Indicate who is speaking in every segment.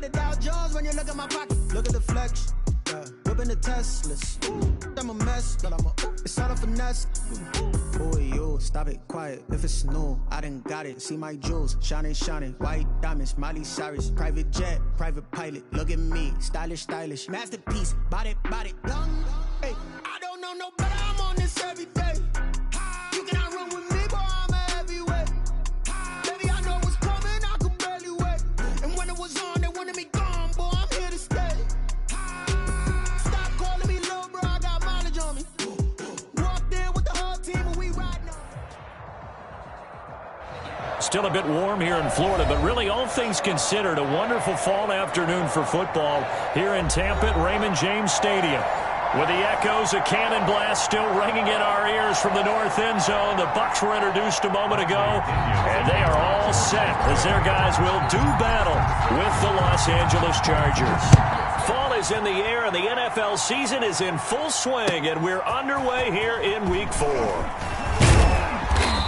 Speaker 1: like the Dow Jones when you look at my pocket. Look at the flex. Yeah. Whipping the Teslas. I'm a mess, but it's all a finesse. Boy, you stop it quiet. If it's new, I done got it. See my jewels, shining, shining. White diamonds, Miley Cyrus. Private jet, private pilot. Look at me, stylish, stylish. Masterpiece, body, young. Hey, I don't know no better. I'm on this every day. You cannot run with me, boy. I'm a heavyweight. Baby, I know what's coming. I could barely wait. And when it was on, they wanted me gone, boy. I'm here to stay. Stop calling me little bro. I got mileage on me. Walked in with the whole team and we riding on.
Speaker 2: Still a bit warm here in Florida, but really all things considered, a wonderful fall afternoon for football here in Tampa at Raymond James Stadium. With the echoes of cannon blast still ringing in our ears from the north end zone, the Bucs were introduced a moment ago, and they are all set as their guys will do battle with the Los Angeles Chargers. Fall is in the air, and the NFL season is in full swing, and we're underway here in Week 4.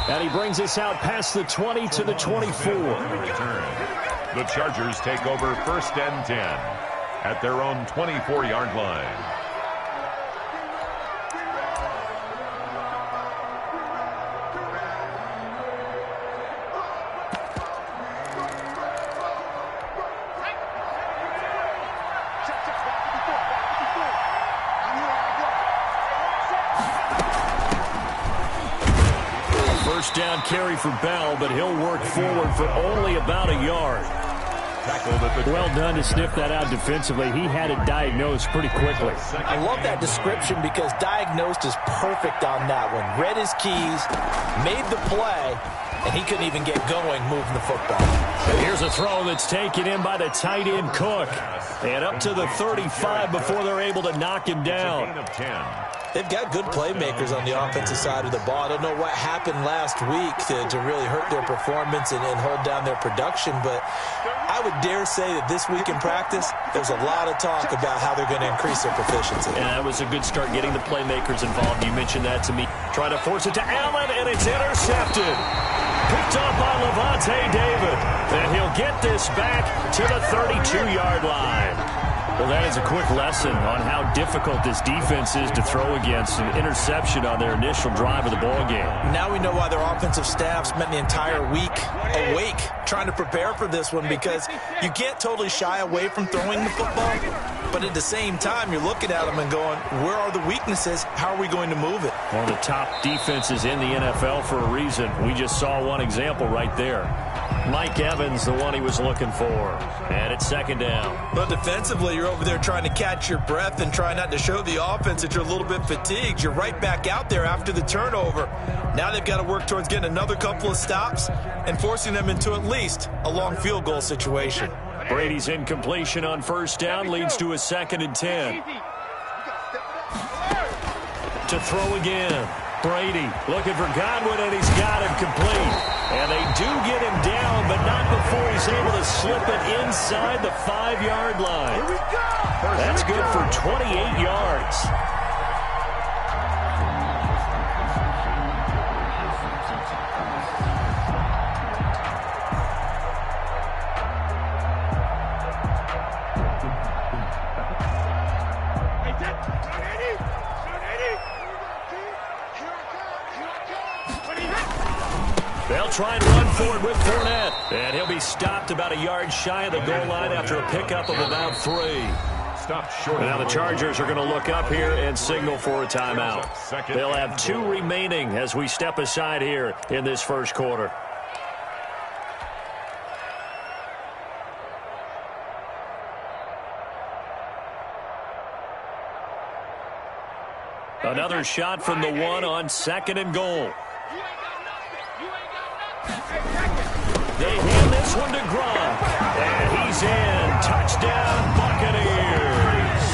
Speaker 2: And he brings us out past the 20 to the 24.
Speaker 3: The Chargers take over 1st and 10 at their own 24-yard line.
Speaker 2: First down carry for Bell, but he'll work forward for only about a yard.
Speaker 4: Well done to sniff that out defensively. He had it diagnosed pretty quickly.
Speaker 5: I love that description because diagnosed is perfect on that one. Read his keys, made the play, and he couldn't even get going moving the football.
Speaker 2: And here's a throw that's taken in by the tight end Cook. And up to the 35 before they're able to knock him down.
Speaker 5: They've got good playmakers on the offensive side of the ball. I don't know what happened last week to really hurt their performance and hold down their production, but I would dare say that this week in practice, there's a lot of talk about how they're going to increase their proficiency.
Speaker 2: And that was a good start getting the playmakers involved. You mentioned that to me. Trying to force it to Allen, and it's intercepted. Picked up by Levante David. And he'll get this back to the 32-yard line. Well, that is a quick lesson on how difficult this defense is to throw against. An interception on their initial drive of the ballgame.
Speaker 5: Now we know why their offensive staff spent the entire week awake trying to prepare for this one, because you can't totally shy away from throwing the football, but at the same time you're looking at them and going, where are the weaknesses? How are we going to move it?
Speaker 2: One of the top defenses in the NFL for a reason. We just saw one example right there. Mike Evans, the one he was looking for. And it's 2nd down.
Speaker 5: But defensively, you're over there trying to catch your breath and try not to show the offense that you're a little bit fatigued. You're right back out there after the turnover. Now they've got to work towards getting another couple of stops and forcing them into at least a long field goal situation.
Speaker 2: Brady's incompletion on 1st down leads to a 2nd and 10. To throw again. Brady looking for Godwin, and he's got him complete. And they do get him down, but not before he's able to slip it inside the 5-yard line. That's good for 28 yards. They'll try and run forward with Fournette. And he'll be stopped about a yard shy of the goal line after a pickup of about 3.
Speaker 3: Stopped short.
Speaker 2: Now the Chargers are going to look up here and signal for a timeout. They'll have 2 remaining as we step aside here in this first quarter. Another shot from the 1 on 2nd and goal. They hand this one to Gronk. And he's in. Touchdown, Buccaneers.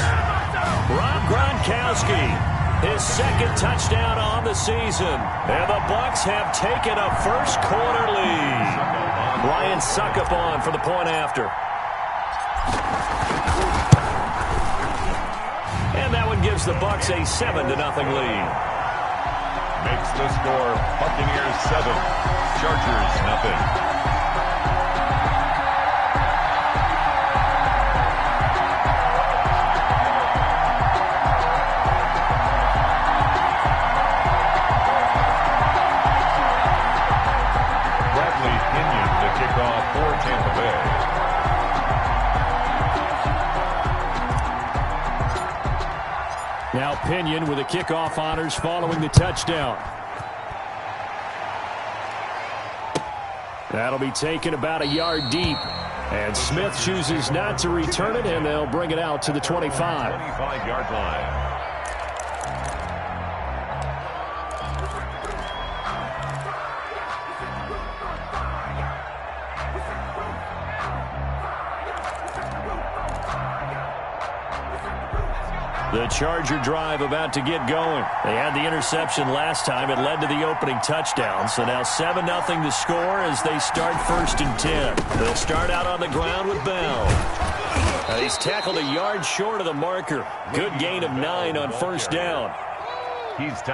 Speaker 2: Rob Gronkowski, his 2nd touchdown on the season. And the Bucs have taken a first quarter lead. Ryan Succop for the point after. And that one gives the Bucs a 7-0 lead.
Speaker 3: Makes the score Buccaneers 7, Chargers 0.
Speaker 2: Now Pinion with the kickoff honors following the touchdown. That'll be taken about a yard deep. And Smith chooses not to return it, and they'll bring it out to the 25.
Speaker 3: 25-yard line.
Speaker 2: The Charger drive about to get going. They had the interception last time. It led to the opening touchdown. So now 7-0 the score as they start 1st and 10. They'll start out on the ground with Bell. He's tackled a yard short of the marker. Good gain of 9 on 1st down.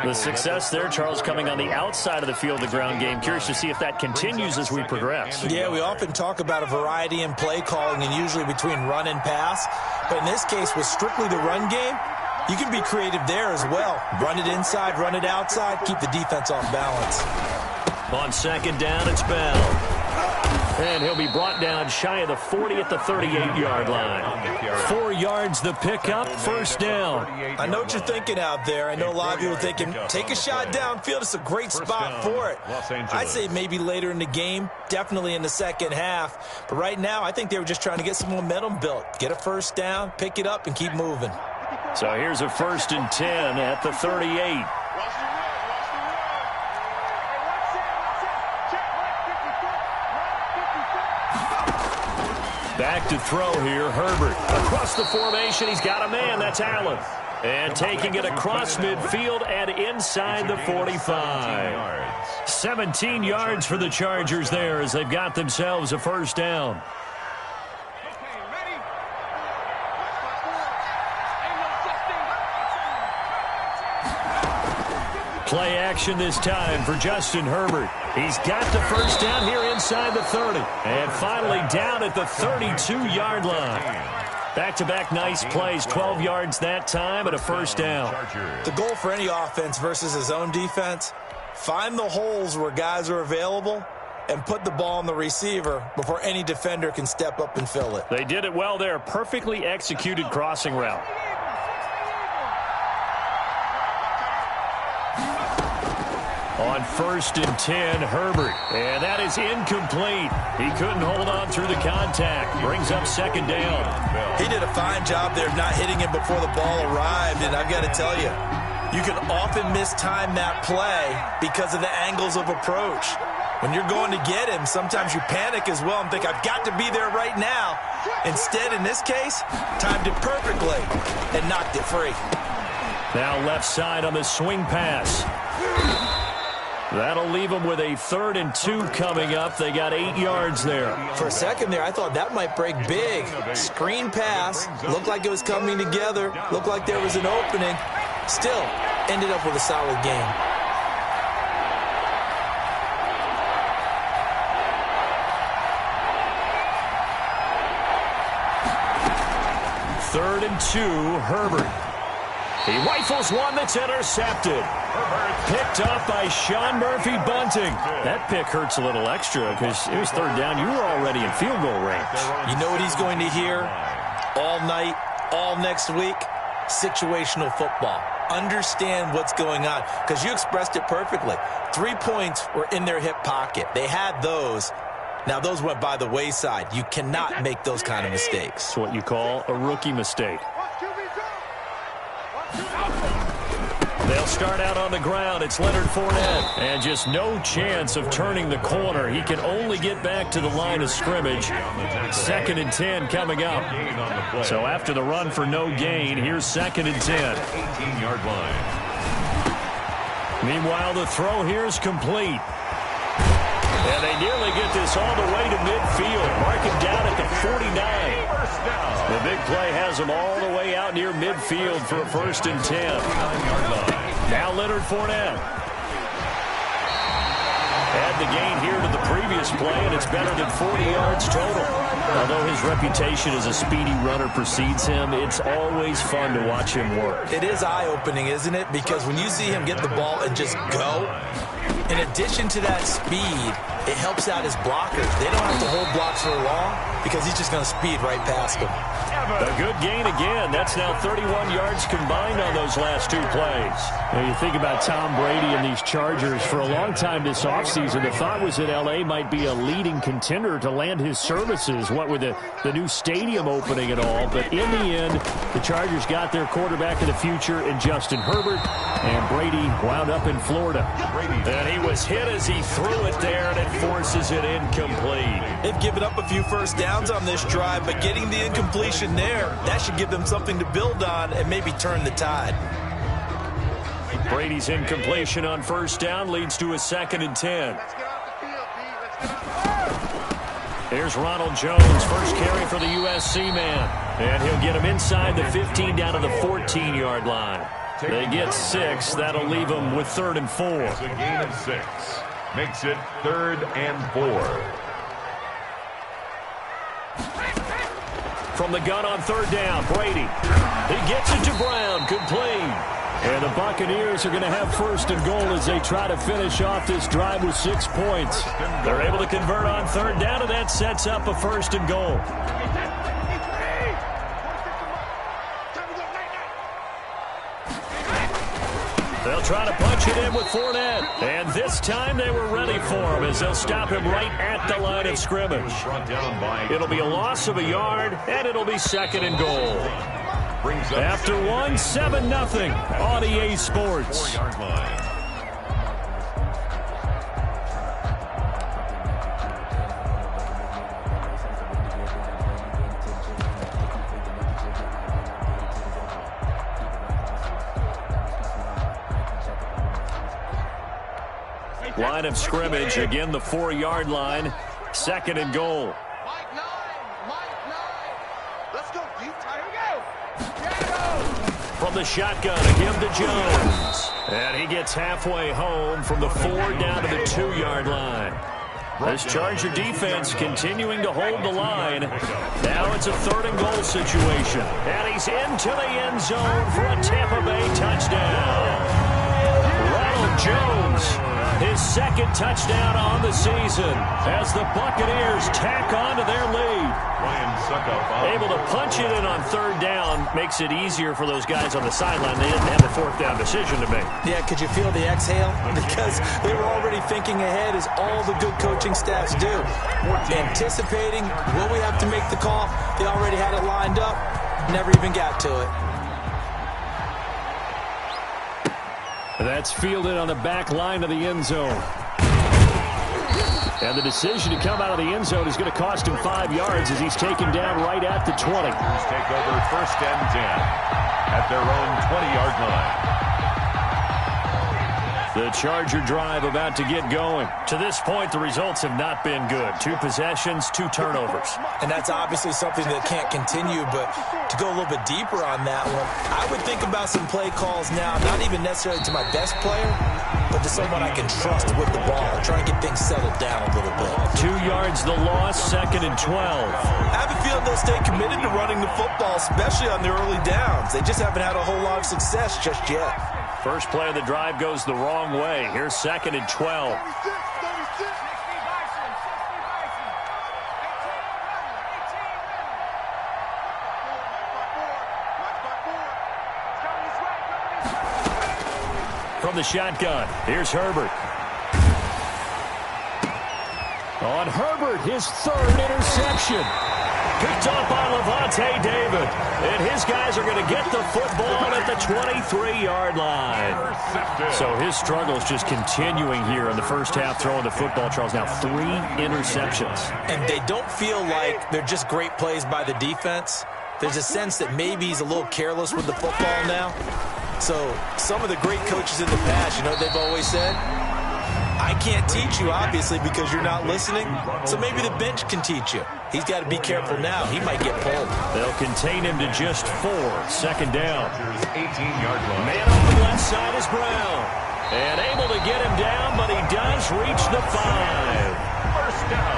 Speaker 2: The success there, Charles, coming on the outside of the field, the ground game. Curious to see if that continues as we progress.
Speaker 5: Yeah, we often talk about a variety in play calling and usually between run and pass. But in this case, with strictly the run game, you can be creative there as well. Run it inside, run it outside, keep the defense off balance.
Speaker 2: On 2nd down, it's Bell. And he'll be brought down shy of the 40 at the 38-yard line. 4 yards the pickup, 1st down.
Speaker 5: I know what you're thinking out there. I know a lot of you are thinking, take a shot downfield. It's a great spot for it. I'd say maybe later in the game, definitely in the second half. But right now, I think they were just trying to get some momentum built. Get a 1st down, pick it up, and keep moving.
Speaker 2: So here's a 1st and 10 at the 38. Back to throw here, Herbert. Across the formation, he's got a man. That's Allen. And taking it across midfield and inside the 45. 17 yards for the Chargers there as they've got themselves a 1st down. Play action this time for Justin Herbert. He's got the 1st down here inside the 30. And finally down at the 32-yard line. Back-to-back nice plays, 12 yards that time and a 1st down.
Speaker 5: The goal for any offense versus his own defense, find the holes where guys are available and put the ball on the receiver before any defender can step up and fill it.
Speaker 2: They did it well there. Perfectly executed crossing route. On 1st and 10, Herbert. And that is incomplete. He couldn't hold on through the contact. Brings up 2nd down.
Speaker 5: He did a fine job there of not hitting him before the ball arrived. And I've got to tell you, you can often mistime that play because of the angles of approach. When you're going to get him, sometimes you panic as well and think, I've got to be there right now. Instead, in this case, timed it perfectly and knocked it free.
Speaker 2: Now left side on the swing pass. That'll leave them with a 3rd and 2 coming up. They got 8 yards there.
Speaker 5: For a second there, I thought that might break big. Screen pass. Looked like it was coming together. Looked like there was an opening. Still, ended up with a solid game.
Speaker 2: Third and 2, Herbert. He rifles one that's intercepted. Picked up by Sean Murphy-Bunting. That pick hurts a little extra because it was 3rd down. You were already in field goal range.
Speaker 5: You know what he's going to hear all night, all next week? Situational football. Understand what's going on because you expressed it perfectly. 3 points were in their hip pocket. They had those. Now, those went by the wayside. You cannot make those kind of mistakes.
Speaker 2: It's what you call a rookie mistake. They'll start out on the ground. It's Leonard Fournette. And just no chance of turning the corner. He can only get back to the line of scrimmage. 2nd and 10 coming up. So after the run for no gain, here's 2nd and 10.
Speaker 3: 18-yard line.
Speaker 2: Meanwhile, the throw here is complete. And they nearly get this all the way to midfield. Mark him down at the 49. The big play has them all the way out near midfield for a 1st and 10. Now Leonard Fournette. Add the gain here to the previous play, and it's better than 40 yards total. Although his reputation as a speedy runner precedes him, it's always fun to watch him work.
Speaker 5: It is eye-opening, isn't it? Because when you see him get the ball and just go, in addition to that speed, it helps out his blockers. They don't have to hold blocks for long because he's just going to speed right past them.
Speaker 2: A good gain again. That's now 31 yards combined on those last two plays.
Speaker 4: Now you think about Tom Brady and these Chargers. For a long time this offseason, the thought was that L.A. might be a leading contender to land his services, what with the new stadium opening and all. But in the end, the Chargers got their quarterback of the future in Justin Herbert, and Brady wound up in Florida.
Speaker 2: And he was hit as he threw it there, and it forces it incomplete.
Speaker 5: They've given up a few first downs on this drive, but getting the incompletion there, that should give them something to build on and maybe turn the tide.
Speaker 2: Brady's incompletion on first down leads to a 2nd and 10. Here's Ronald Jones, first carry for the USC man. And he'll get him inside the 15 down to the 14-yard line. They get 6. That'll leave them with 3rd and 4.
Speaker 3: It's a gain of 6. Makes it 3rd and 4.
Speaker 2: From the gun on 3rd down, Brady. He gets it to Brown, complete.
Speaker 4: And the Buccaneers are going to have 1st and goal as they try to finish off this drive with 6 points.
Speaker 2: They're able to convert on 3rd down, and that sets up a 1st and goal. They'll try to punch it in with Fournette. And this time they were ready for him as they'll stop him right at the line of scrimmage. It'll be a loss of a yard, and it'll be 2nd and goal. After one, 7-0 on EA Sports. Line of scrimmage, again the 4-yard line, 2nd and goal. From the shotgun, again to Jones. And he gets halfway home from the 4 down to the 2-yard line. This Charger defense continuing to hold the line. Now it's a 3rd and goal situation. And he's into the end zone for a Tampa Bay touchdown. Ronald Jones, his 2nd touchdown on the season as the Buccaneers tack on to their lead. Able to punch it in on 3rd down makes it easier for those guys on the sideline. They didn't have a 4th down decision to make.
Speaker 5: Yeah, could you feel the exhale? Because they were already thinking ahead, as all the good coaching staffs do. Anticipating, will we have to make the call? They already had it lined up, never even got to it.
Speaker 4: That's fielded on the back line of the end zone. And the decision to come out of the end zone is going to cost him 5 yards as he's taken down right at the 20.
Speaker 3: Take over 1st and 10 at their own 20-yard line.
Speaker 2: The Charger drive about to get going. To this point, the results have not been good. 2 possessions, 2 turnovers.
Speaker 5: And that's obviously something that can't continue, but to go a little bit deeper on that one, I would think about some play calls now, not even necessarily to my best player, but to someone I can trust with the ball, try and get things settled down a little bit.
Speaker 2: 2 yards the loss, 2nd and 12.
Speaker 5: I have a feeling they'll stay committed to running the football, especially on the early downs. They just haven't had a whole lot of success just yet.
Speaker 2: First play of the drive goes the wrong way. Here's 2nd and 12. From the shotgun, here's Herbert. On Herbert, his 3rd interception. Picked up by Levante David. And his guys are going to get the football at the 23-yard line. So his struggles just continuing here in the first half, throwing the football, Charles. Now 3 interceptions.
Speaker 5: And they don't feel like they're just great plays by the defense. There's a sense that maybe he's a little careless with the football now. So some of the great coaches in the past, you know what they've always said? I can't teach you, obviously, because you're not listening. So maybe the bench can teach you. He's got to be careful now. He might get pulled.
Speaker 2: They'll contain him to just 4. 2nd down.
Speaker 3: 18-yard line.
Speaker 2: Man on the left side is Brown. And able to get him down, but he does reach the 5.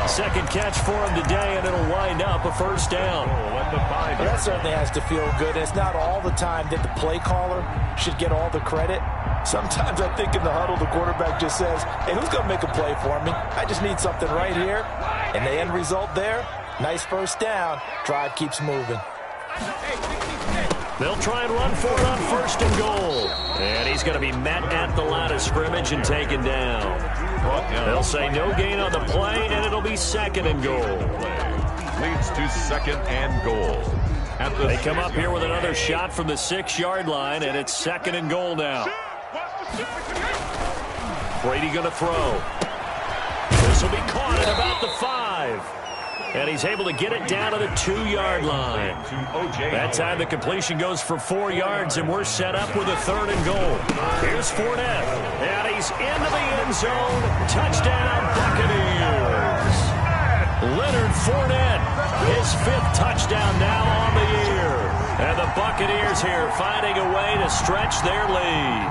Speaker 2: 2nd catch for him today, and it'll wind up a 1st down.
Speaker 5: Well, that certainly has to feel good. It's not all the time that the play caller should get all the credit. Sometimes I think in the huddle, the quarterback just says, hey, who's going to make a play for me? I just need something right here. And the end result there, nice first down. Drive keeps moving.
Speaker 2: They'll try and run for it on first and goal. And he's going to be met at the line of scrimmage and taken down. They'll say no gain on the play, and it'll be second and goal.
Speaker 3: Leads to second and goal.
Speaker 2: They come up here with another shot from the 6-yard line, and it's second and goal now. Brady going to throw. This will be caught at about the 5. And he's able to get it down to the 2-yard line. That time the completion goes for 4 yards, and we're set up with a third and goal. Here's Fournette, and he's into the end zone. Touchdown, Buccaneers. Leonard Fournette, his 5th touchdown now on the year. And the Buccaneers here finding a way to stretch their lead.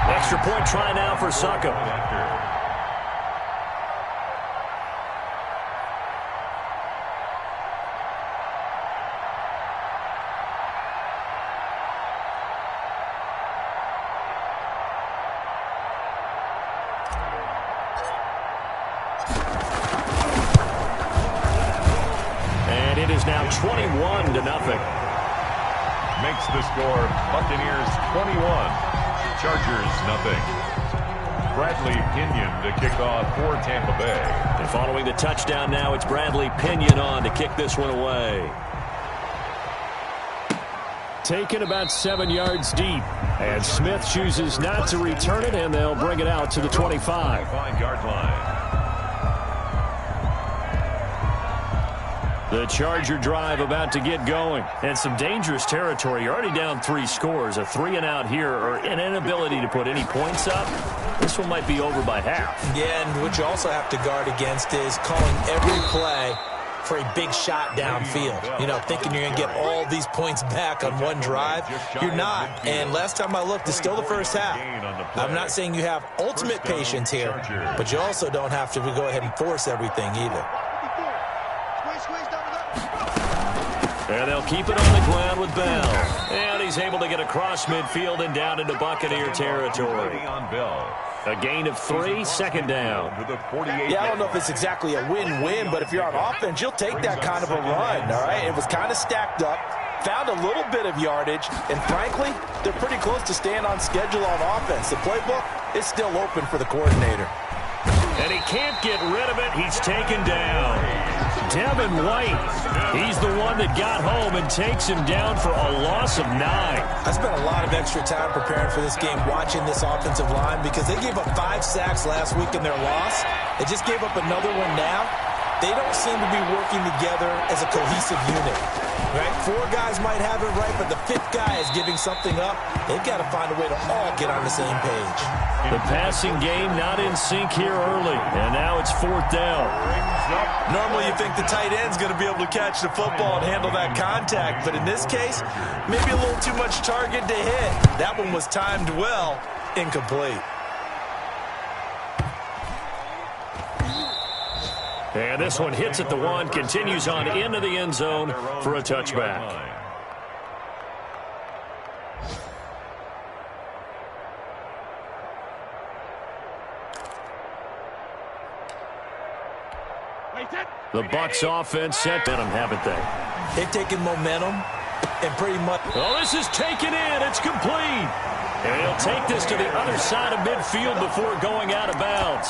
Speaker 2: Extra point try now for Suckup. And it is now 21-0.
Speaker 3: Makes the score Buccaneers 21. Chargers, nothing. Bradley Pinion to kick off for Tampa Bay.
Speaker 2: And following the touchdown now, it's Bradley Pinion on to kick this one away.
Speaker 4: Taken about 7 yards deep. And Smith chooses not to return it, and they'll bring it out to the 25.
Speaker 3: 5-yard line.
Speaker 2: The Charger drive about to get going. And some dangerous territory. You're already down 3 scores. A 3-and-out here, or an inability to put any points up. This one might be over by half.
Speaker 5: Yeah, and what you also have to guard against is calling every play for a big shot downfield. You know, thinking you're going to get all these points back on one drive. You're not. And last time I looked, it's still the first half. I'm not saying you have ultimate patience here, but you also don't have to go ahead and force everything either.
Speaker 2: And they'll keep it on the ground with Bell. And he's able to get across midfield and down into Buccaneer territory. A gain of 3, second down.
Speaker 5: Yeah, I don't know if it's exactly a win-win, but if you're on offense, you'll take that kind of a run, all right? It was kind of stacked up, found a little bit of yardage, and frankly, they're pretty close to staying on schedule on offense. The playbook is still open for the coordinator.
Speaker 2: And he can't get rid of it. He's taken down. Devin White, he's the one that got home and takes him down for a loss of 9.
Speaker 5: I spent a lot of extra time preparing for this game, watching this offensive line, because they gave up 5 sacks last week in their loss. They just gave up another one now. They don't seem to be working together as a cohesive unit. Right? 4 guys might have it right, but the 5th guy is giving something up. They've got to find a way to all get on the same page.
Speaker 2: The passing game not in sync here early, and now it's 4th down.
Speaker 5: Normally you think the tight end's going to be able to catch the football and handle that contact, but in this case, maybe a little too much target to hit. That one was timed well, incomplete.
Speaker 2: And this one hits at the 1, continues on into the end zone for a touchback. The Bucs offense set them, haven't they?
Speaker 5: They've taken momentum and pretty much...
Speaker 2: Oh, this is taken in. It's complete. And he'll take this to the other side of midfield before going out of bounds.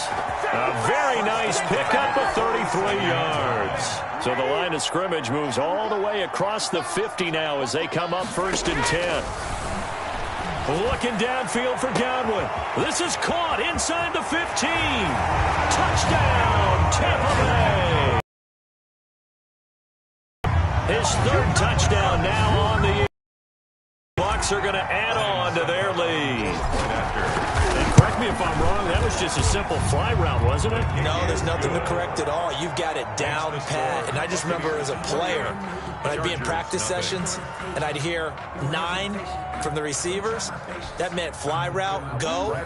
Speaker 2: A very nice pickup of 33 yards. So the line of scrimmage moves all the way across the 50 now as they come up 1st and 10. Looking downfield for Godwin. This is caught inside the 15. Touchdown, Tampa Bay. His 3rd touchdown now on the year. Bucs are going to add on to their lead. correct me if I'm wrong, that was just a simple fly route, wasn't it?
Speaker 5: No, there's nothing to correct at all. You've got it down pat. And I just remember as a player, when I'd be in practice sessions and I'd hear 9 from the receivers, that meant fly route, go,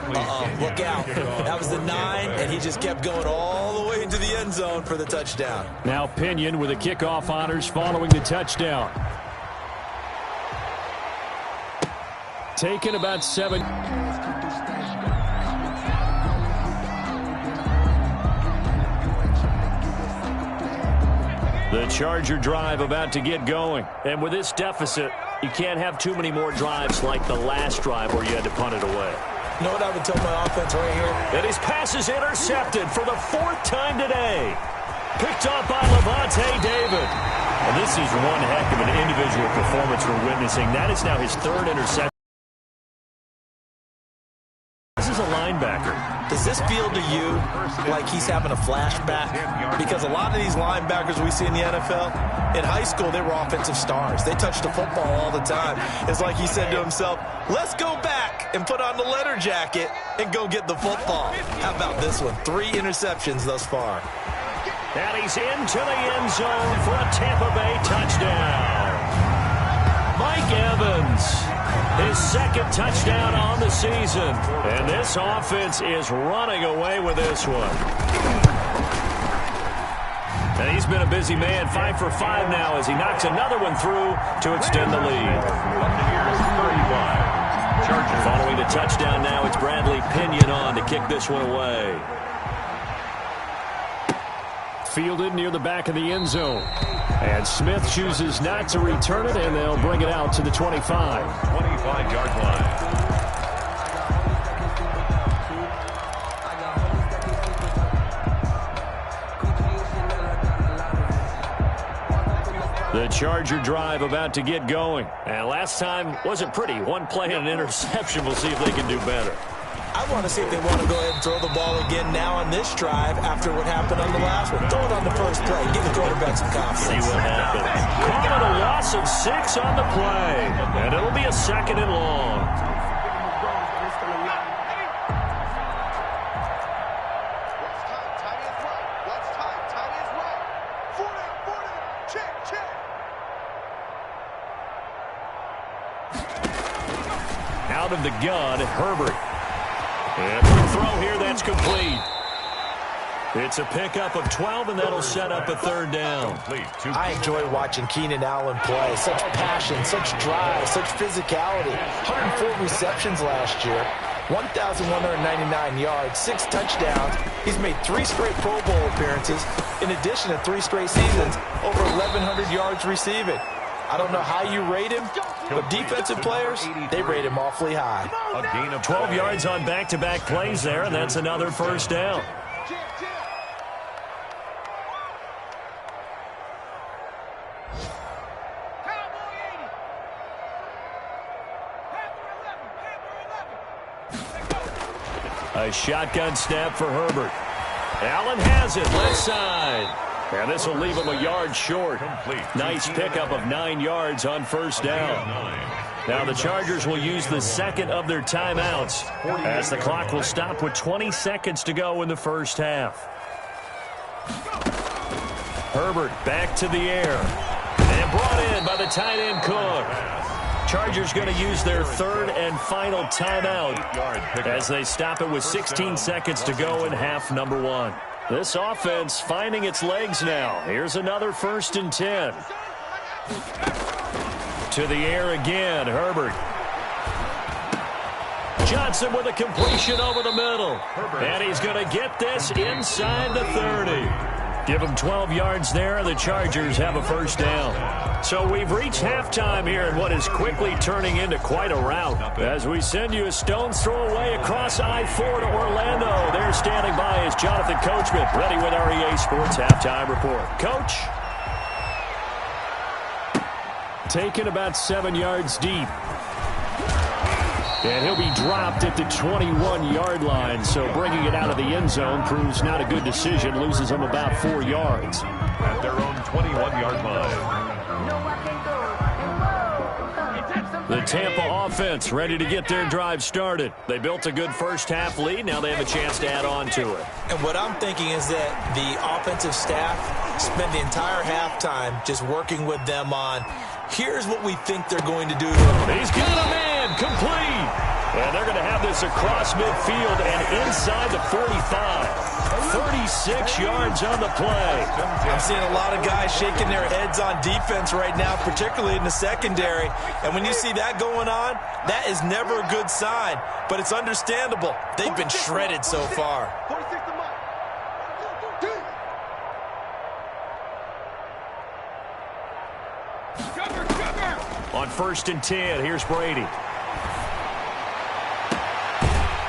Speaker 5: look out. That was the 9, and he just kept going all the way into the end zone for the touchdown.
Speaker 4: Now Pinion with the kickoff honors following the touchdown. Taken about 7.
Speaker 2: The Charger drive about to get going. And with this deficit, you can't have too many more drives like the last drive where you had to punt it away.
Speaker 5: You know what I would tell my offense right here?
Speaker 2: And his pass is intercepted for the 4th time today. Picked off by Levante David. And this is one heck of an individual performance we're witnessing. That is now his 3rd interception. This is a linebacker.
Speaker 5: Does this feel to you like he's having a flashback? Because a lot of these linebackers we see in the NFL, in high school, they were offensive stars. They touched the football all the time. It's like he said to himself, let's go back and put on the leather jacket and go get the football. How about this one? 3 interceptions thus far.
Speaker 2: And he's into the end zone for a Tampa Bay touchdown. Mike Evans, his 2nd touchdown on the season. And this offense is running away with this one. And he's been a busy man, 5 for 5 now as he knocks another one through to extend the lead. Following the touchdown now, it's Bradley Pinion on to kick this one away.
Speaker 4: Fielded near the back of the end zone. And Smith chooses not to return it, and they'll bring it out to the 25.
Speaker 3: 25-yard line.
Speaker 2: The Charger drive about to get going. And last time wasn't pretty. 1 play and an interception. We'll see if they can do better.
Speaker 5: I want to see if they want to go ahead and throw the ball again now on this drive after what happened on the last one. Throw it on the first play. Give the quarterback some confidence.
Speaker 2: See what happens. Call it a loss of 6 on the play. And it'll be a 2nd and long. Out of the gun, Herbert. And the throw here, that's complete. It's a pickup of 12, and that'll set up a 3rd down.
Speaker 5: I enjoy watching Keenan Allen play. Such passion, such drive, such physicality. 104 receptions last year, 1,199 yards, 6 touchdowns. He's made 3 straight Pro Bowl appearances, in addition to 3 straight seasons, over 1,100 yards receiving. I don't know how you rate him, but defensive players, they rate him awfully high.
Speaker 2: A gain of 12 yards on back-to-back plays there, and that's another 1st down. A shotgun snap for Herbert. Allen has it, left side. And this will leave him a yard short. Nice pickup of 9 yards on 1st down. Now the Chargers will use the 2nd of their timeouts as the clock will stop with 20 seconds to go in the 1st half. Herbert back to the air. And brought in by the tight end Cook. Chargers going to use their 3rd and final timeout as they stop it with 16 seconds to go in half number 1. This offense finding its legs now. Here's another 1st and 10. To the air again, Herbert. Johnson with a completion over the middle. And he's going to get this inside the 30. Give him 12 yards there, and the Chargers have a 1st down. So we've reached halftime here in what is quickly turning into quite a rout. As we send you a stone's throw away across I-4 to Orlando. There standing by is Jonathan Coachman, ready with our EA Sports Halftime Report. Coach?
Speaker 4: Taken about 7 yards deep. And he'll be dropped at the 21-yard line, so bringing it out of the end zone proves not a good decision, loses him about 4 yards.
Speaker 3: At their own 21-yard line.
Speaker 2: The Tampa offense ready to get their drive started. They built a good first-half lead. Now they have a chance to add on to it.
Speaker 5: And what I'm thinking is that the offensive staff spent the entire halftime just working with them on, here's what we think they're going to do.
Speaker 2: He's got a man, complete. And they're going to have this across midfield and inside the 45. 36 yards on the play.
Speaker 5: I'm seeing a lot of guys shaking their heads on defense right now, particularly in the secondary. And when you see that going on, that is never a good sign. But it's understandable. They've been shredded so far.
Speaker 2: On 1st and 10, here's Brady.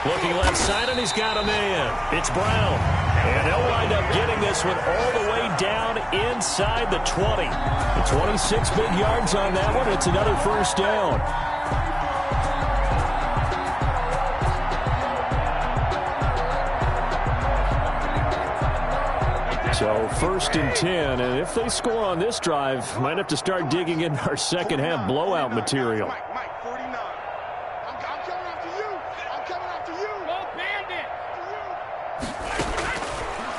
Speaker 2: Looking left side, and he's got a man. It's Brown. And they'll wind up getting this one all the way down inside the 20. The 26 big yards on that one. It's another first down. So 1st and 10, and if they score on this drive, might have to start digging in our second half blowout material.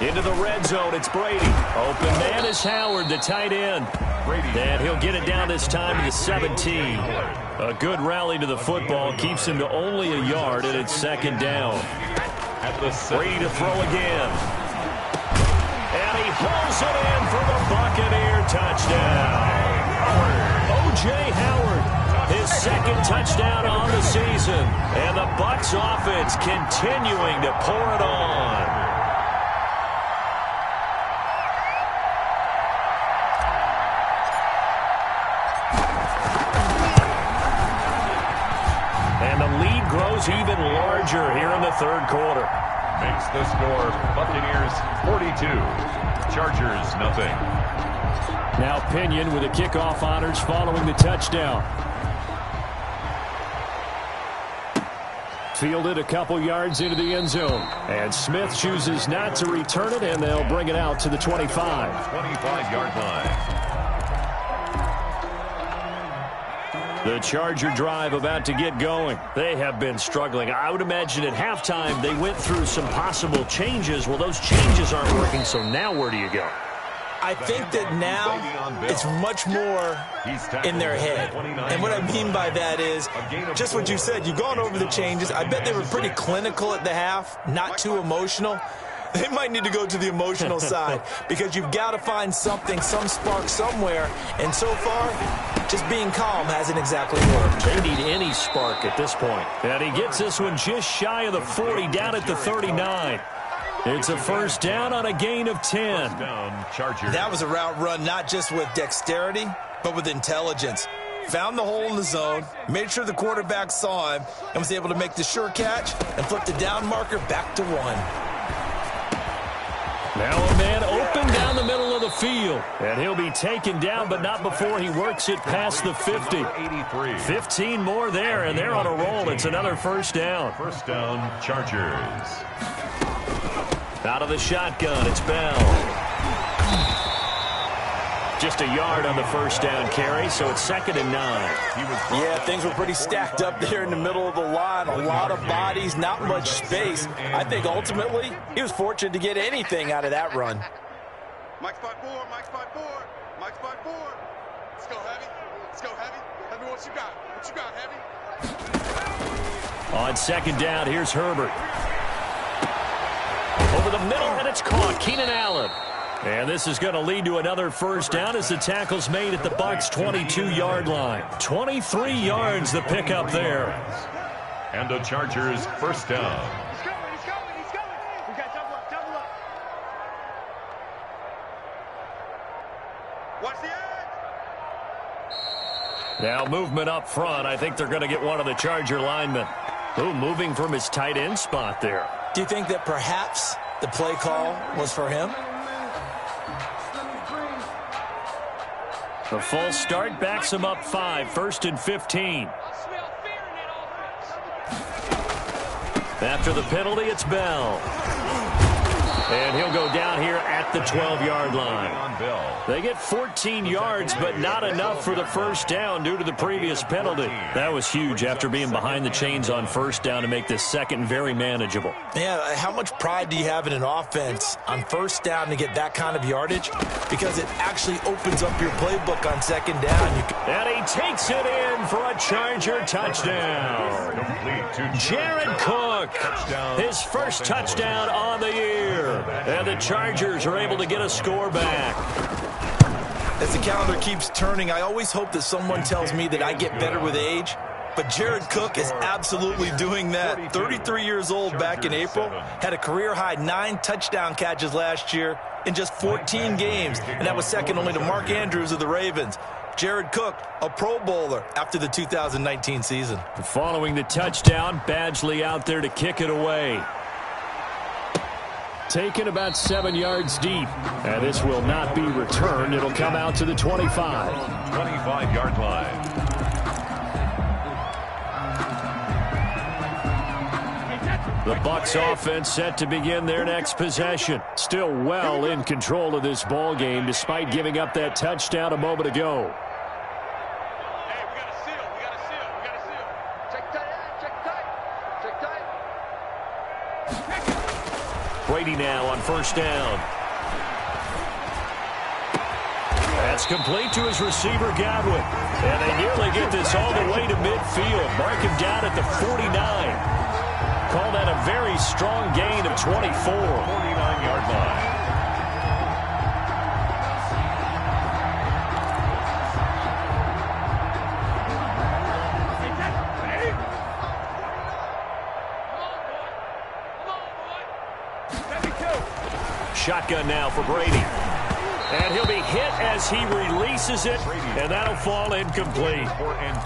Speaker 2: Into the red zone, it's Brady. Open man is Howard, the tight end. And he'll get it down this time to the 17. A good rally to the football keeps him to only a yard, and it's 2nd down. Brady to throw again. And he hauls it in for the Buccaneer touchdown. O.J. Howard, his 2nd touchdown on the season. And the Bucs offense continuing to pour it on. And the lead grows even larger here in the 3rd quarter.
Speaker 3: Makes the score Buccaneers 42, Chargers nothing.
Speaker 4: Now Pinion with the kickoff honors following the touchdown. Fielded a couple yards into the end zone. And Smith chooses not to return it, and they'll bring it out to the 25.
Speaker 3: 25-yard line.
Speaker 2: The Charger drive about to get going. They have been struggling. I would imagine at halftime they went through some possible changes. Well, those changes aren't working, so now where do you go?
Speaker 5: I think that now it's much more in their head. And what I mean by that is just what you said. You've gone over the changes. I bet they were pretty clinical at the half, not too emotional. They might need to go to the emotional side because you've got to find something, some spark somewhere. And so far, just being calm hasn't exactly worked.
Speaker 2: They need any spark at this point. And he gets this one just shy of the 40, down at the 39. It's a first down on a gain of 10.
Speaker 5: That was a route run not just with dexterity, but with intelligence. Found the hole in the zone, made sure the quarterback saw him, and was able to make the sure catch and flip the down marker back to 1.
Speaker 2: Now a man open down the middle of the field. And he'll be taken down, but not before he works it past the 50. 15 more there, and they're on a roll. It's another first down.
Speaker 3: First down, Chargers.
Speaker 2: Out of the shotgun, it's Bell. Just a yard on the first down carry, so it's 2nd and 9.
Speaker 5: Yeah, things were pretty stacked up there in the middle of the line. A lot of bodies, not much space. I think ultimately he was fortunate to get anything out of that run.
Speaker 6: Mike spot 4, Mike spot 4, Mike spot 4. Let's go, Heavy. Let's go, Heavy. Heavy, what you got? What you got, Heavy?
Speaker 2: On 2nd down, here's Herbert. Over the middle, and it's caught. Keenan Allen. And this is going to lead to another first down as the tackle's made at the Bucs' 22-yard line. 23 yards the pickup there.
Speaker 3: And the Chargers first down.
Speaker 6: He's coming. We got double up. Watch the edge.
Speaker 2: Now movement up front. I think they're going to get one of the Charger linemen. Ooh, moving from his tight end spot there.
Speaker 5: Do you think that perhaps the play call was for him?
Speaker 2: The false start backs him up 5, 1st and 15. After the penalty, it's Bell.
Speaker 4: And he'll go down here at the 12-yard line. They get 14 yards, but not enough for the first down due to the previous penalty. That was huge after being behind the chains on first down to make this second very manageable.
Speaker 5: Yeah, how much pride do you have in an offense on first down to get that kind of yardage? Because it actually opens up your playbook on second down.
Speaker 4: And he takes it in for a Charger touchdown. Jared Cook, his first touchdown on the year. And the Chargers are able to get a score back.
Speaker 5: As the calendar keeps turning, I always hope that someone tells me that I get better with age. But Jared Cook is absolutely doing that. 33 years old back in April. Had a career-high 9 touchdown catches last year in just 14 games. And that was second only to Mark Andrews of the Ravens. Jared Cook, a Pro Bowler after the 2019 season.
Speaker 4: Following the touchdown, Badgley out there to kick it away. Taken about 7 yards deep. And this will not be returned. It'll come out to the 25.
Speaker 3: 25-yard line.
Speaker 4: The Bucs offense set to begin their next possession. Still well in control of this ball game despite giving up that touchdown a moment ago.
Speaker 6: Hey, we got a seal. We got a seal. We got a seal. Check tight. Check tight. Check tight.
Speaker 4: Brady now on first down. That's complete to his receiver, Godwin. And they nearly get this all the way to midfield. Mark him down at the 49. Call that a very strong gain of 24.
Speaker 3: 49-yard line.
Speaker 4: Shotgun now for Brady. And he'll be hit as he releases it, and that'll fall incomplete.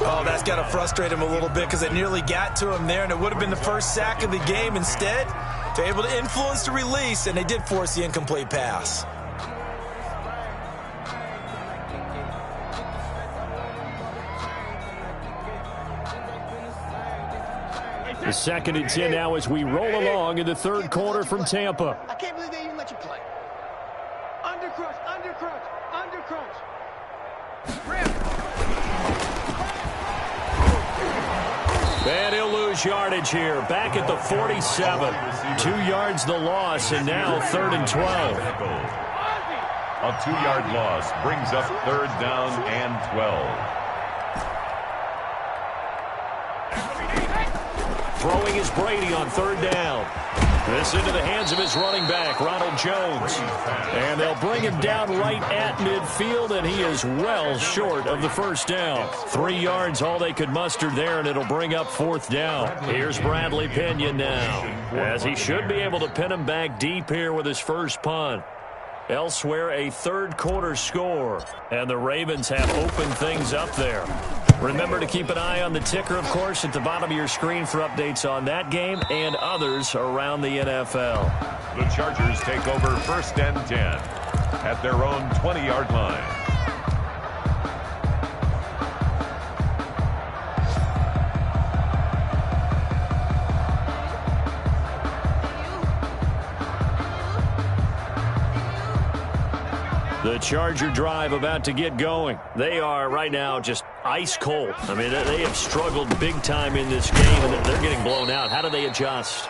Speaker 5: Oh, that's got to frustrate him a little bit because it nearly got to him there, and it would have been the first sack of the game. Instead, they're able to influence the release, and they did force the incomplete pass.
Speaker 4: The 2nd and 10 now as we roll along in the third quarter from Tampa.
Speaker 7: I can't believe they even let you play. Undercrunch, undercrunch, undercrunch.
Speaker 4: And he'll lose yardage here. Back at the 47. 2 yards the loss, and now 3rd and 12.
Speaker 3: A 2-yard loss brings up 3rd down and 12.
Speaker 4: Throwing is Brady on 3rd down. This into the hands of his running back, Ronald Jones. And they'll bring him down right at midfield, and he is well short of the first down. 3 yards, all they could muster there, and it'll bring up 4th down. Here's Bradley Pinion now, as he should be able to pin him back deep here with his first punt. Elsewhere, a third quarter score, and the Ravens have opened things up there. Remember to keep an eye on the ticker, of course, at the bottom of your screen for updates on that game and others around the NFL.
Speaker 3: The Chargers take over 1st and 10 at their own 20-yard line.
Speaker 4: The Charger drive about to get going. They are right now just ice cold. I mean, they have struggled big time in this game, and they're getting blown out. How do they adjust?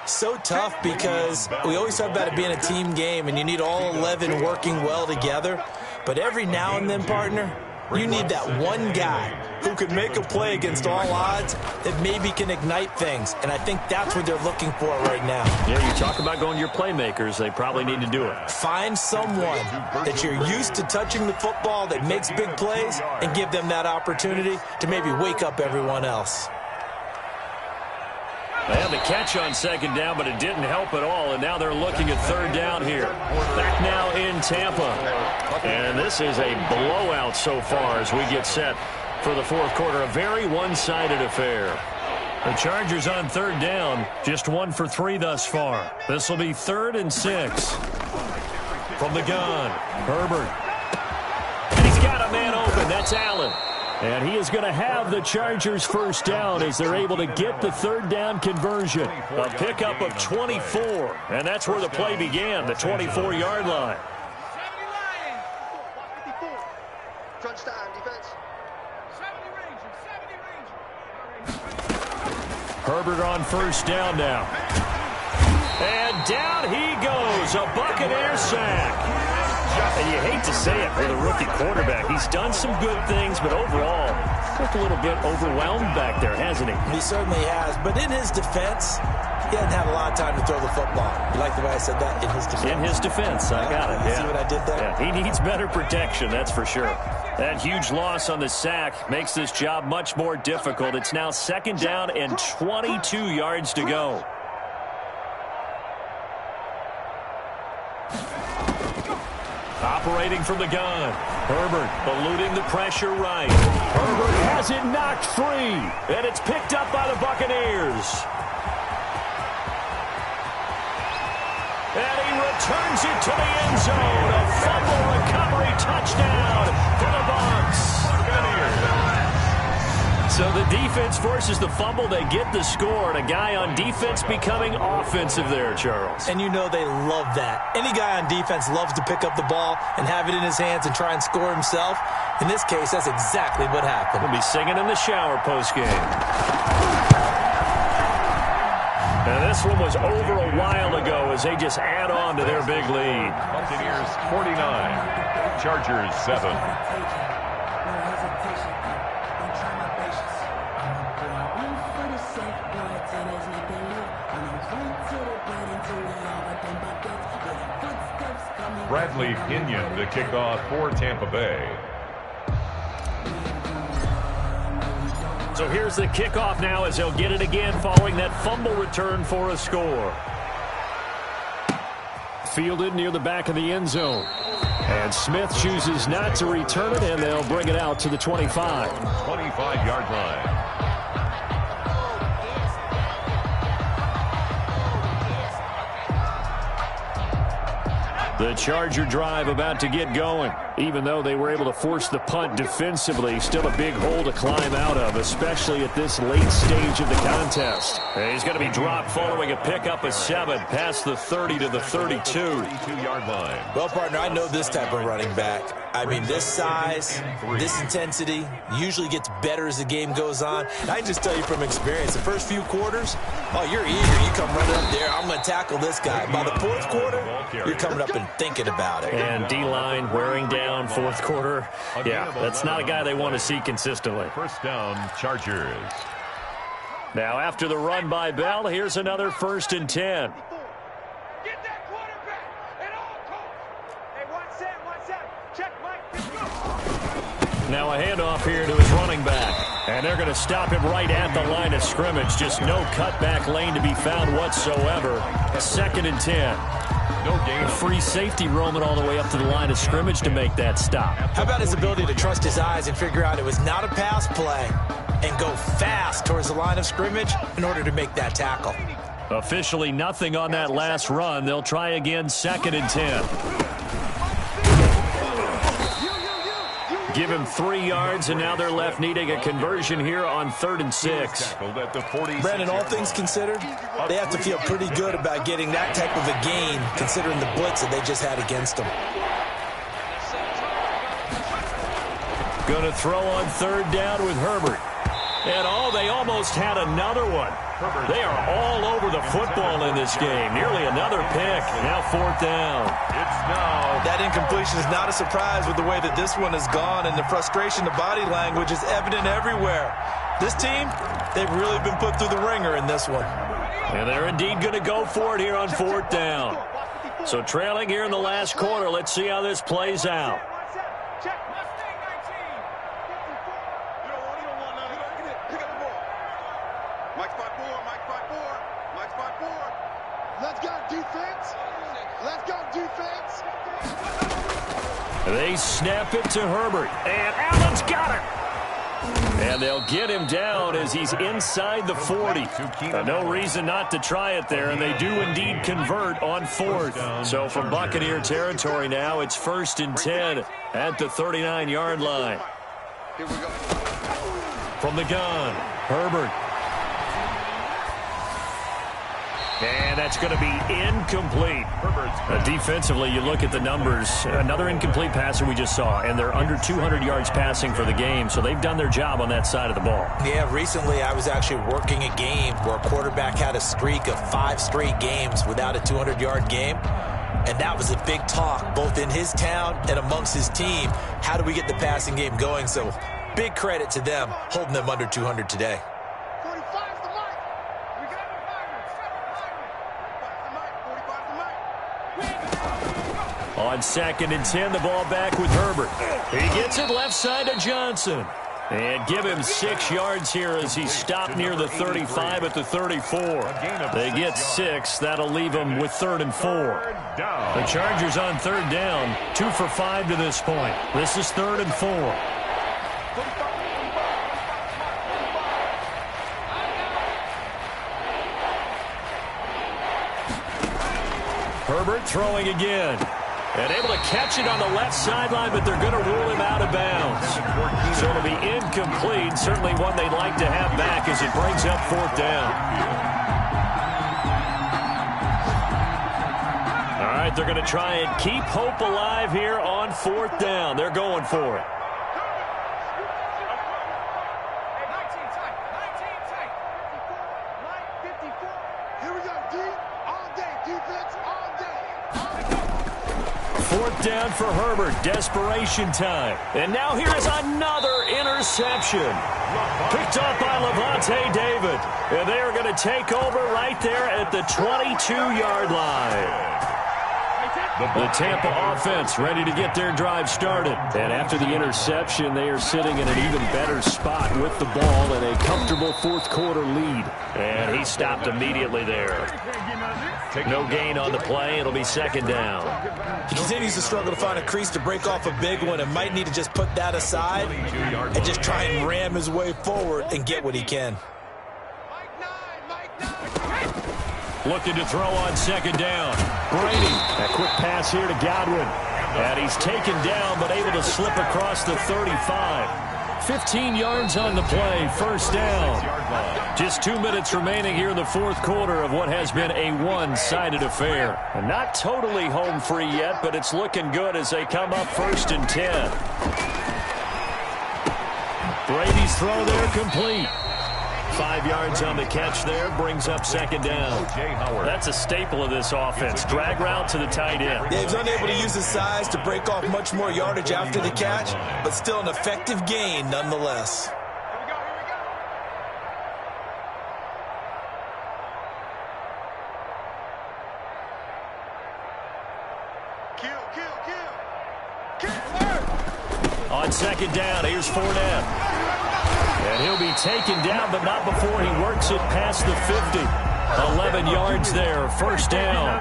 Speaker 5: So tough because we always talk about it being a team game, and you need all 11 working well together. But every now and then, partner, you need that one guy who can make a play against all odds that maybe can ignite things. And I think that's what they're looking for right now.
Speaker 4: Yeah, you talk about going to your playmakers. They probably need to do it.
Speaker 5: Find someone that you're used to touching the football that makes big plays and give them that opportunity to maybe wake up everyone else.
Speaker 4: They had the catch on 2nd down, but it didn't help at all, and now they're looking at 3rd down here. Back now in Tampa. And this is a blowout so far as we get set for the 4th quarter. A very one-sided affair. The Chargers on 3rd down, just 1 for 3 thus far. This will be 3rd and 6. From the gun, Herbert. And he's got a man open. That's Allen. And he is going to have the Chargers first down as they're able to get the third down conversion.
Speaker 2: A pickup of 24, and that's where the play began, the 24-yard line.
Speaker 7: Crunch time, defense.
Speaker 2: Herbert on first down now. And down he goes, a Buccaneer sack. And you hate to say it for the rookie quarterback. He's done some good things, but overall, looked a little bit overwhelmed back there, hasn't he?
Speaker 5: He certainly has. But in his defense, he hadn't had a lot of time to throw the football. You like the way I said that? In his defense.
Speaker 2: In his defense, I got it.
Speaker 5: You see what I did there?
Speaker 2: Yeah, he needs better protection, that's for sure. That huge loss on the sack makes this job much more difficult. It's now second down and 22 yards to go. Operating from the gun. Herbert eluding the pressure right. Herbert has it knocked free. And it's picked up by the Buccaneers. And he returns it to the end zone. A fumble recovery touchdown for the Bucs. So the defense forces the fumble. They get the score. And a guy on defense becoming offensive there, Charles.
Speaker 5: And you know they love that. Any guy on defense loves to pick up the ball and have it in his hands and try and score himself. In this case, that's exactly what happened.
Speaker 2: We'll be singing in the shower postgame. And this one was over a while ago as they just add on to their big lead.
Speaker 3: Buccaneers 49, Chargers 7. Bradley Pinion to kick off for Tampa Bay.
Speaker 2: So here's the kickoff now as they'll get it again following that fumble return for a score.
Speaker 4: Fielded near the back of the end zone. And Smith chooses not to return it, and they'll bring it out to the 25.
Speaker 3: 25-yard line.
Speaker 4: The Charger drive about to get going. Even though they were able to force the punt defensively, still a big hole to climb out of, especially at this late stage of the contest.
Speaker 2: And he's going to be dropped following a pickup of 7 past the 30 to the 32.
Speaker 3: 32-yard line.
Speaker 5: Well, partner, I know this type of running back. I mean, this size, this intensity usually gets better as the game goes on. And I can just tell you from experience, the first few quarters, oh, you're eager. You come running up there, I'm going to tackle this guy. By the fourth quarter, you're coming up and thinking about it.
Speaker 2: And D-line wearing down fourth quarter. Yeah, that's not a guy they want to see consistently.
Speaker 3: First down, Chargers.
Speaker 2: Now, after the run by Bell, here's another 1st and 10.
Speaker 7: Get that quarterback at all costs. Hey, one set. Check, Mike. Let's go.
Speaker 2: Now a handoff here to his running back. And they're going to stop him right at the line of scrimmage. Just no cutback lane to be found whatsoever. 2nd and 10.
Speaker 3: No gain.
Speaker 2: Free safety roaming all the way up to the line of scrimmage to make that stop.
Speaker 5: How about his ability to trust his eyes and figure out it was not a pass play and go fast towards the line of scrimmage in order to make that tackle.
Speaker 2: Officially nothing on that last run. They'll try again, 2nd and 10. Give him 3 yards, and now they're left needing a conversion here on 3rd and 6.
Speaker 5: Brandon, all things considered, they have to feel pretty good about getting that type of a gain, considering the blitz that they just had against them.
Speaker 2: Going to throw on 3rd down with Herbert. And they almost had another one. They are all over the football in this game. Nearly another pick. Now 4th down.
Speaker 5: That incompletion is not a surprise with the way that this one has gone, and the frustration, the body language is evident everywhere. This team, they've really been put through the ringer in this one.
Speaker 2: And they're indeed going to go for it here on 4th down. So trailing here in the last quarter. Let's see how this plays out. They snap it to Herbert, and Allen's got it. And they'll get him down as he's inside the 40. No reason not to try it there, and they do indeed convert on 4th. So from Buccaneer territory now, it's 1st and 10 at the 39-yard line.
Speaker 6: Here we go.
Speaker 2: From the gun, Herbert. And that's going to be incomplete. Defensively, you look at the numbers. Another incomplete passer we just saw, and they're under 200 yards passing for the game, so they've done their job on that side of the ball.
Speaker 5: Yeah, recently I was actually working a game where a quarterback had a streak of 5 straight games without a 200-yard game, and that was a big talk, both in his town and amongst his team. How do we get the passing game going? So big credit to them holding them under 200 today.
Speaker 2: On 2nd and 10, the ball back with Herbert. He gets it left side to Johnson. And give him 6 yards here as he stopped near the 35 at the 34. They get 6. That'll leave them with 3rd and 4. The Chargers on 3rd down. 2 for 5 to this point. This is 3rd and 4. Herbert throwing again. And able to catch it on the left sideline, but they're going to rule him out of bounds. So it'll be incomplete. Certainly one they'd like to have back as it brings up 4th down. All right, they're going to try and keep hope alive here on 4th down. They're going for it. Down for Herbert. Desperation time. And now here is another interception. Picked up by Levante David. And they are going to take over right there at the 22-yard line. The Tampa offense ready to get their drive started. And after the interception, they are sitting in an even better spot with the ball and a comfortable 4th quarter lead. And he stopped immediately there. No gain on the play. It'll be 2nd down.
Speaker 5: He continues to struggle to find a crease to break off a big one and might need to just put that aside and just try and ram his way forward and get what he can.
Speaker 2: Looking to throw on 2nd down. Brady. A quick pass here to Godwin. And he's taken down but able to slip across the 35. 15 yards on the play, 1st down. Just 2 minutes remaining here in the 4th quarter of what has been a one-sided affair. And not totally home free yet, but it's looking good as they come up 1st and 10. Brady's throw there complete. 5 yards on the catch there, brings up 2nd down. That's a staple of this offense. Drag route to the tight end.
Speaker 5: Yeah, he's unable to use his size to break off much more yardage after the catch, but still an effective gain nonetheless.
Speaker 2: On 2nd down, here's Fournette. And he'll be taken down, but not before he works it past the 50. 11 yards there, 1st down.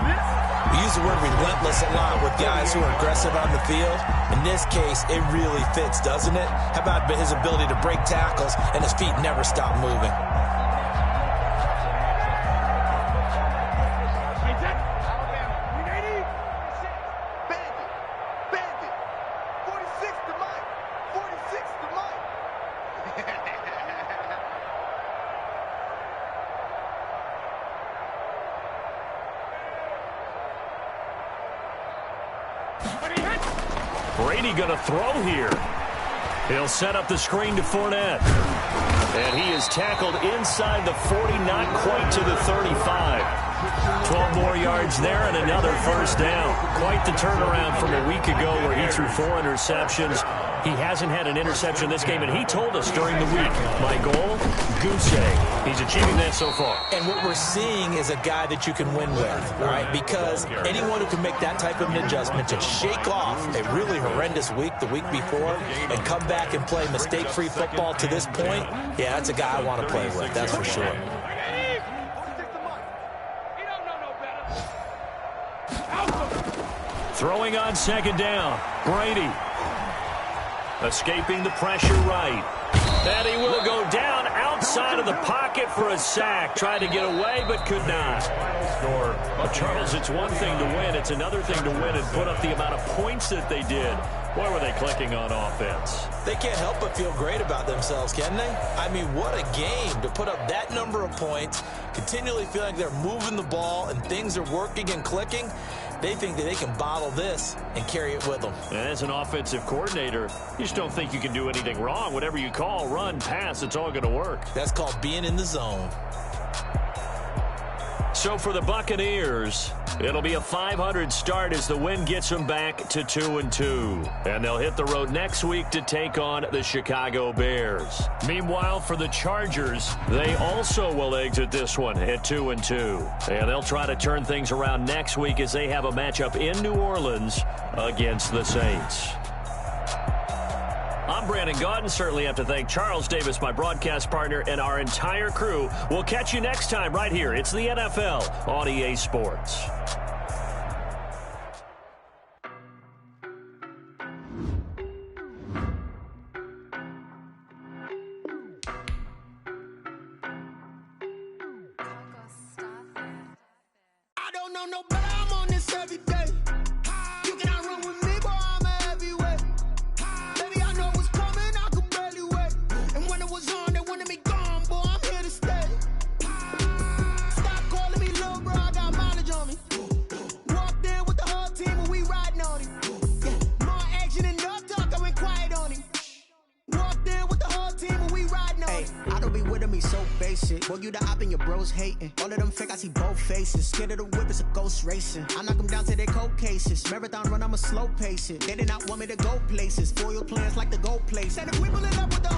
Speaker 5: We use the word relentless a lot with guys who are aggressive on the field. In this case, it really fits, doesn't it? How about his ability to break tackles and his feet never stop moving?
Speaker 2: Brady going to throw here. He'll set up the screen to Fournette. And he is tackled inside the 40, not quite to the 35. 12 more yards there and another 1st down. Quite the turnaround from a week ago where he threw 4 interceptions. He hasn't had an interception this game, and he told us during the week, my goal, goose egg. He's achieving that so far.
Speaker 5: And what we're seeing is a guy that you can win with, all right? Because anyone who can make that type of an adjustment to shake off a really horrendous week the week before and come back and play mistake-free football to this point, yeah, that's a guy I want to play with, that's for sure.
Speaker 2: Throwing on 2nd down, Brady. Escaping the pressure right. And he will go down outside of the pocket for a sack. Tried to get away, but could not. Well, Charles, it's one thing to win. It's another thing to win and put up the amount of points that they did. Boy, were they clicking on offense.
Speaker 5: They can't help but feel great about themselves, can they? I mean, what a game to put up that number of points, continually feeling like they're moving the ball and things are working and clicking. They think that they can bottle this and carry it with them.
Speaker 2: And as an offensive coordinator, you just don't think you can do anything wrong. Whatever you call, run, pass, it's all going to work.
Speaker 5: That's called being in the zone.
Speaker 2: So for the Buccaneers, it'll be a 500 start as the win gets them back to 2-2. And they'll hit the road next week to take on the Chicago Bears. Meanwhile, for the Chargers, they also will exit this one at 2-2. And they'll try to turn things around next week as they have a matchup in New Orleans against the Saints. I'm Brandon Gaudin. Certainly have to thank Charles Davis, my broadcast partner, and our entire crew. We'll catch you next time right here. It's the NFL on EA Sports.
Speaker 1: I don't know no better, I'm on this every day. You cannot run with me, boy, I'm a heavyweight. Baby, I know what's coming, I could barely wait. And when it was on, they wanted me gone, boy, I'm here to stay. Stop calling me little bro, I got mileage on me. Walked in with the whole team and we riding on him. Yeah, more action and no talk, I went quiet on him. Walked in with the whole team and we riding on him. I don't be with me so basic. Boy, you the op and your bros hating. All of them fake, I see both faces. Scared of the whip, it's a ghost racing. I knock them down to their cold cases. Marathon run, I'ma slow pace it. They did not want me to go places. Foil plans like the gold place. And if we pull it up with the